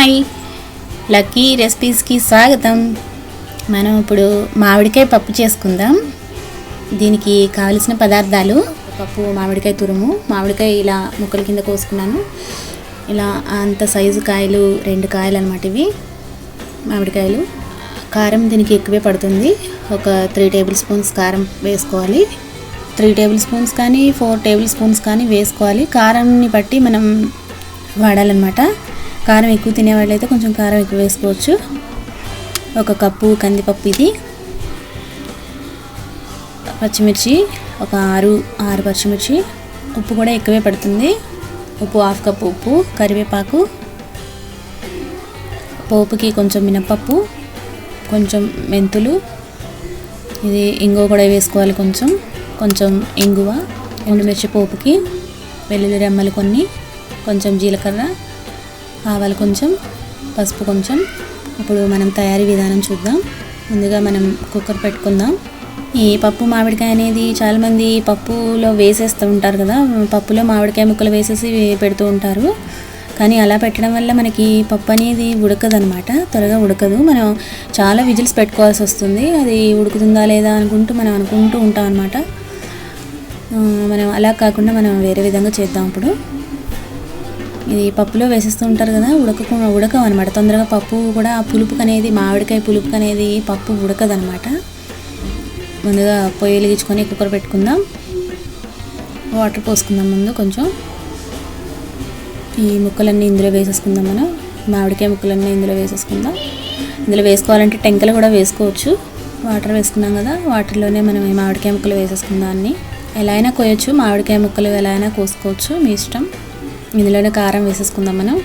Hi, lucky రెసిపీస్కి స్వాగతం. మనం ఇప్పుడు మామిడికాయ పప్పు చేసుకుందాం. దీనికి కావలసిన పదార్థాలు: పప్పు, మామిడికాయ తురుము, మామిడికాయ ఇలా ముక్కల కింద కోసుకున్నాను. ఇలా అంత సైజు కాయలు, 2 కాయలు అన్నమాట ఇవి మామిడికాయలు. కారం దీనికి ఎక్కువే పడుతుంది. ఒక 3 టేబుల్ స్పూన్స్ కారం వేసుకోవాలి. 3 టేబుల్ స్పూన్స్ కానీ 4 టేబుల్ స్పూన్స్ కానీ వేసుకోవాలి. కారాన్ని బట్టి మనం వాడాలన్నమాట. కారం ఎక్కువ తినేవాళ్ళైతే కొంచెం కారం ఎక్కువ వేసుకోవచ్చు. 1 కప్పు కందిపప్పు, ఇది పచ్చిమిర్చి ఒక 6 పచ్చిమిర్చి, ఉప్పు కూడా ఎక్కువే పడుతుంది. ఉప్పు 1/2 కప్పు ఉప్పు, కరివేపాకు, పోపుకి కొంచెం మినపప్పు, కొంచెం మెంతులు, ఇది ఇంగువ కూడా వేసుకోవాలి, కొంచెం ఇంగువ, ఎండుమిర్చి పోపుకి, వెల్లుల్లి రెమ్మలు కొన్ని, కొంచెం జీలకర్ర, ఆవాలు కొంచెం, పసుపు కొంచెం. ఇప్పుడు మనం తయారీ విధానం చూద్దాం. ముందుగా మనం కుక్కర్ పెట్టుకుందాం. ఈ పప్పు మామిడికాయ అనేది చాలామంది పప్పులో వేసేస్తూ ఉంటారు కదా, పప్పులో మామిడికాయ ముక్కలు వేసేసి పెడుతూ ఉంటారు. కానీ అలా పెట్టడం వల్ల మనకి పప్పు అనేది ఉడకదనమాట, త్వరగా ఉడకదు. మనం చాలా విజిల్స్ పెట్టుకోవాల్సి వస్తుంది. అది ఉడుకుతుందా లేదా మనం అనుకుంటూ ఉంటాం అనమాట. మనం అలా కాకుండా మనం వేరే విధంగా చేద్దాం. ఇప్పుడు ఇది పప్పులో వేసేస్తూ ఉంటారు కదా, ఉడకం అనమాట తొందరగా. పప్పు కూడా ఆ పులుపుకు అనేది, మామిడికాయ పులుపుకు అనేది పప్పు ఉడకదనమాట. ముందుగా పొయ్యి వెలిగించుకొని కుక్కర్ పెట్టుకుందాం. వాటర్ పోసుకుందాం. ముందు కొంచెం ఈ ముక్కలన్నీ ఇందులో వేసేసుకుందాం. మనం మామిడికాయ ముక్కలన్నీ ఇందులో వేసేసుకుందాం. ఇందులో వేసుకోవాలంటే టెంకలు కూడా వేసుకోవచ్చు. వాటర్ వేసుకున్నాం కదా, వాటర్లోనే మనం ఈ మామిడికాయ ముక్కలు వేసేసుకుందాం. అన్నీ ఎలా అయినా కోయచ్చు, మామిడికాయ ముక్కలు ఎలా అయినా కోసుకోవచ్చు, మీ ఇష్టం. ఇందులోనే కారం వేసేసుకుందాం. మనం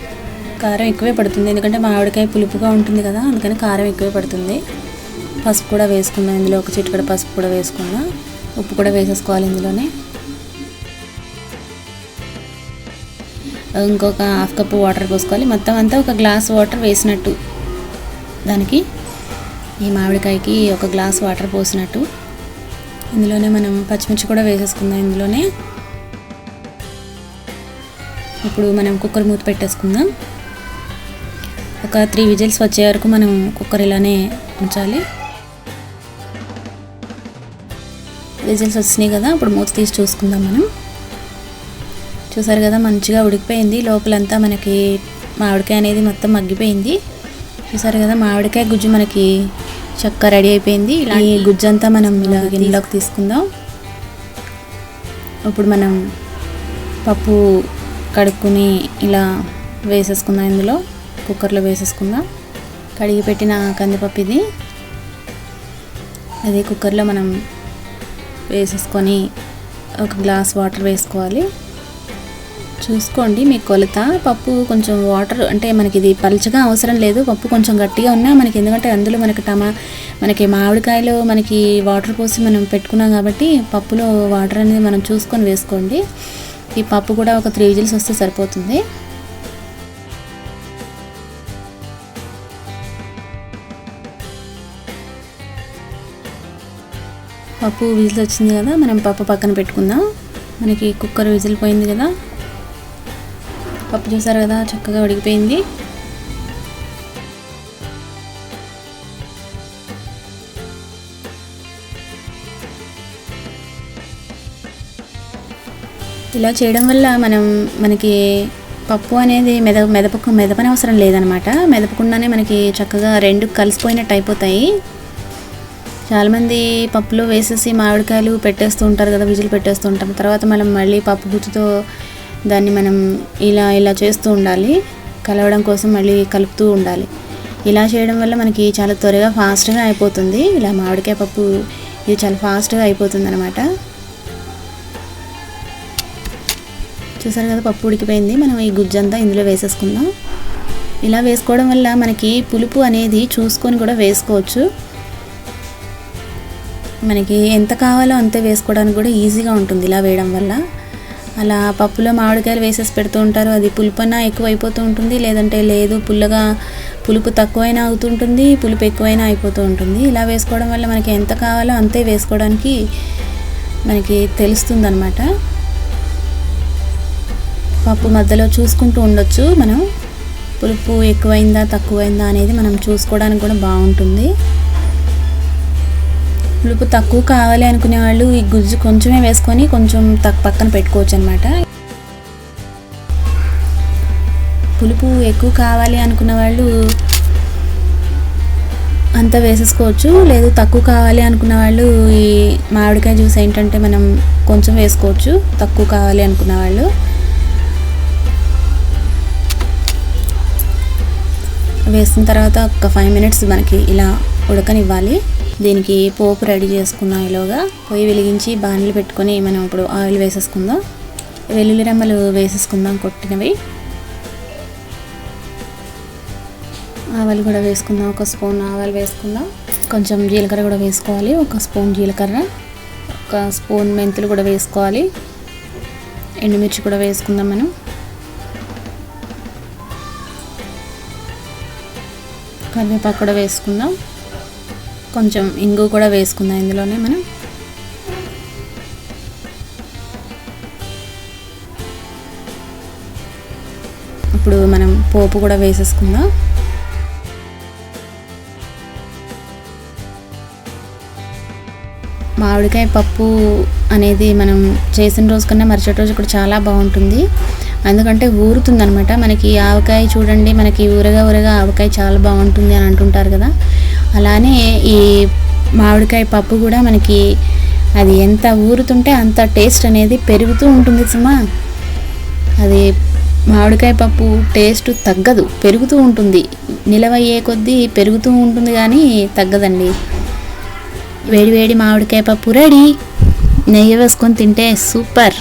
కారం ఎక్కువే పడుతుంది, ఎందుకంటే మామిడికాయ పులుపుగా ఉంటుంది కదా, అందుకని కారం ఎక్కువే పడుతుంది. పసుపు కూడా వేసుకుందాం. ఇందులో 1 చిటికెడు పసుపు కూడా వేసుకుందాం. ఉప్పు కూడా వేసేసుకోవాలి ఇందులోనే. ఇంకొక 1/2 కప్పు వాటర్ పోసుకోవాలి. మొత్తం అంతా 1 గ్లాస్ వాటర్ వేసినట్టు, దానికి ఈ మామిడికాయకి 1 గ్లాస్ వాటర్ పోసినట్టు. ఇందులోనే మనం పచ్చిమిర్చి కూడా వేసేసుకుందాం ఇందులోనే. ఇప్పుడు మనం కుక్కర్ మూత పెట్టేసుకుందాం. ఒక 3 విజిల్స్ వచ్చే వరకు మనం కుక్కర్ ఇలానే ఉంచాలి. విజిల్స్ వచ్చినాయి కదా, ఇప్పుడు మూత తీసి చూసుకుందాం. మనం చూసారు కదా, మంచిగా ఉడికిపోయింది. లోపలంతా మనకి మామిడికాయ అనేది మొత్తం మగ్గిపోయింది. చూసారు కదా, మామిడికాయ గుజ్జు మనకి చక్కగా రెడీ అయిపోయింది. ఇలా ఈ గుజ్జు అంతా మనం ఇలా గిన్నెలోకి తీసుకుందాం. ఇప్పుడు మనం పప్పు కడుక్కుని ఇలా వేసేసుకుందాం. ఇందులో కుక్కర్లో వేసేసుకుందాం. కడిగి పెట్టిన కందిపప్పు ఇది, అది కుక్కర్లో మనం వేసేసుకొని 1 గ్లాస్ వాటర్ వేసుకోవాలి. చూసుకోండి మీ కొలత. పప్పు కొంచెం వాటర్ అంటే మనకి ఇది పలుచగా అవసరం లేదు, పప్పు కొంచెం గట్టిగా ఉన్నా మనకి, ఎందుకంటే అందులో మనకి మామిడికాయలో మనకి వాటర్ పోసి మనం పెట్టుకున్నాం కాబట్టి పప్పులో వాటర్ అనేది మనం చూసుకొని వేసుకోండి. ఈ పప్పు కూడా ఒక 3 విజిల్స్ వస్తే సరిపోతుంది. పప్పు విజిల్ వచ్చింది కదా, మనం పప్పు పక్కన పెట్టుకుందాం. మనకి కుక్కర్ విజిల్ పోయింది కదా, పప్పు చూసారు కదా చక్కగా ఉడికిపోయింది. ఇలా చేయడం వల్ల మనకి పప్పు అనేది మెదపని అవసరం లేదనమాట. మెదపకుండానే మనకి చక్కగా 2 కలిసిపోయినట్టు అయిపోతాయి. చాలామంది పప్పులో వేసేసి మామిడికాయలు పెట్టేస్తూ ఉంటారు కదా, విజిల్ పెట్టేస్తూ ఉంటాం. తర్వాత మనం మళ్ళీ పప్పు గుత్తుతో దాన్ని మనం ఇలా చేస్తూ ఉండాలి. కలవడం కోసం మళ్ళీ కలుపుతూ ఉండాలి. ఇలా చేయడం వల్ల మనకి చాలా త్వరగా ఫాస్ట్గా అయిపోతుంది. ఇలా మామిడికాయ పప్పు ఇది చాలా ఫాస్ట్గా అయిపోతుంది అనమాట. చూసారు కదా, పప్పు ఉడికిపోయింది. మనం ఈ గుజ్జంతా ఇందులో వేసేసుకుందాం. ఇలా వేసుకోవడం వల్ల మనకి పులుపు అనేది చూసుకొని కూడా వేసుకోవచ్చు. మనకి ఎంత కావాలో అంతే వేసుకోవడానికి కూడా ఈజీగా ఉంటుంది ఇలా వేయడం వల్ల. అలా పప్పులో మామిడికాయలు వేసేసి పెడుతూ ఉంటారు, అది పులుపైనా ఎక్కువ అయిపోతూ ఉంటుంది, లేదంటే లేదు పులుపు తక్కువైనా అవుతుంటుంది, పులుపు ఎక్కువైనా అయిపోతూ ఉంటుంది. ఇలా వేసుకోవడం వల్ల మనకి ఎంత కావాలో అంతే వేసుకోవడానికి మనకి తెలుస్తుంది అన్నమాట. పప్పు మధ్యలో చూసుకుంటూ ఉండొచ్చు మనం. పులుపు ఎక్కువైందా తక్కువైందా అనేది మనం చూసుకోవడానికి కూడా బాగుంటుంది. పులుపు తక్కువ కావాలి అనుకునే వాళ్ళు ఈ గుజ్జు కొంచెమే వేసుకొని కొంచెం పక్కన పెట్టుకోవచ్చు అనమాట. పులుపు ఎక్కువ కావాలి అనుకున్న వాళ్ళు అంతా వేసేసుకోవచ్చు. లేదు తక్కువ కావాలి అనుకున్న వాళ్ళు ఈ మామిడికాయ జ్యూస్ ఏంటంటే మనం కొంచెం వేసుకోవచ్చు తక్కువ కావాలి అనుకున్న వాళ్ళు. వేసిన తర్వాత ఒక 5 minutes మనకి ఇలా ఉడకనివ్వాలి. దీనికి పోపు రెడీ చేసుకుందాం. ఈలోగా పొయ్యి వెలిగించి బాణలు పెట్టుకొని మనం ఇప్పుడు ఆయిల్ వేసేసుకుందాం. వెల్లుల్లి రెమ్మలు వేసేసుకుందాం కొట్టినవి. ఆవాలు కూడా వేసుకుందాం. 1 స్పూన్ ఆవాలు వేసుకుందాం. కొంచెం జీలకర్ర కూడా వేసుకోవాలి. 1 స్పూన్ జీలకర్ర, 1 స్పూన్ మెంతులు కూడా వేసుకోవాలి. ఎండుమిర్చి కూడా వేసుకుందాం మనం. కరివేపాకు కూడా వేసుకుందాం. కొంచెం ఇంగు కూడా వేసుకుందాం ఇందులోనే మనం. ఇప్పుడు మనం పోపు కూడా వేసేసుకుందాం. మామిడికాయ పప్పు అనేది మనం చేసిన రోజు కన్నా మరుసటి రోజు కూడా చాలా బాగుంటుంది. ఎందుకంటే ఊరుతుందనమాట. మనకి ఆవకాయ చూడండి, మనకి ఊరగా ఆవకాయ చాలా బాగుంటుంది అని అంటుంటారు కదా, అలానే ఈ మామిడికాయ పప్పు కూడా మనకి అది ఎంత ఊరుతుంటే అంత టేస్ట్ అనేది పెరుగుతూ ఉంటుంది సుమా. అది మామిడికాయ పప్పు టేస్ట్ తగ్గదు, పెరుగుతూ ఉంటుంది. నిలవయ్యే కొద్దీ పెరుగుతూ ఉంటుంది కానీ తగ్గదండి. వేడి వేడి మామిడికాయ పప్పు రెడీ. నెయ్యి వేసుకొని తింటే సూపర్.